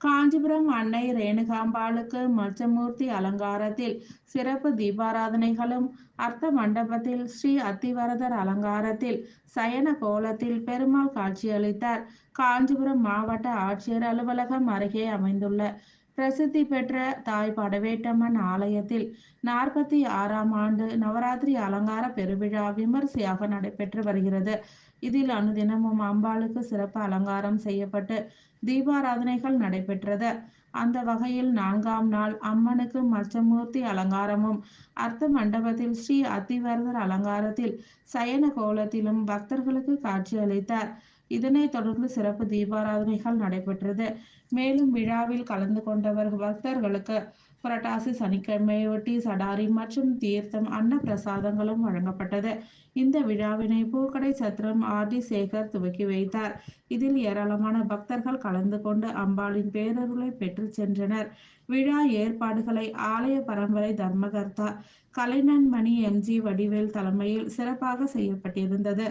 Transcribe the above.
காஞ்சிபுரம் அன்னை ரேணுகாம்பாளுக்கு மச்சமூர்த்தி அலங்காரத்தில் சிறப்பு தீபாராதனைகளும், அர்த்த மண்டபத்தில் ஸ்ரீ அத்திவரதர் அலங்காரத்தில் சயன கோலத்தில் பெருமாள் காட்சியளித்தார். காஞ்சிபுரம் மாவட்ட ஆட்சியர் அலுவலகம் அருகே அமைந்துள்ள பிரசித்தி பெற்ற தாய் படவேட்டம்மன் ஆலயத்தில் 46ஆம் ஆண்டு நவராத்திரி அலங்கார பெருவிழா விமரிசையாக நடைபெற்று வருகிறது. இதில் அனுதினமும் அம்பாளுக்கு சிறப்பு அலங்காரம் செய்யப்பட்டு தீபாராதனைகள் நடைபெற்றது. அந்த வகையில் 4ஆம் நாள் அம்மனுக்கு மச்சமூர்த்தி அலங்காரமும், அர்த்த மண்டபத்தில் ஸ்ரீ அத்திவரதர் அலங்காரத்தில் சயன கோலத்திலும் பக்தர்களுக்கு காட்சியளித்தார். இதனைத் தொடர்ந்து சிறப்பு தீபாராதனைகள் நடைபெற்றது. மேலும் விழாவில் கலந்து கொண்டவர் பக்தர்களுக்கு புரட்டாசி சனிக்கிழமையொட்டி சடாரி மற்றும் தீர்த்தம், அன்ன பிரசாதங்களும் வழங்கப்பட்டது. இந்த விழாவினை பூக்கடை சத்திரம் ஆர்.டி. சேகர் துவக்கி வைத்தார். இதில் ஏராளமான பக்தர்கள் கலந்து கொண்டு அம்பாளின் பேரருளை பெற்று சென்றனர். விழா ஏற்பாடுகளை ஆலய பரம்பரை தர்மகர்த்தா கலைஞன்மணி எம்.ஜி. வடிவேல் தலைமையில் சிறப்பாக செய்யப்பட்டிருந்தது.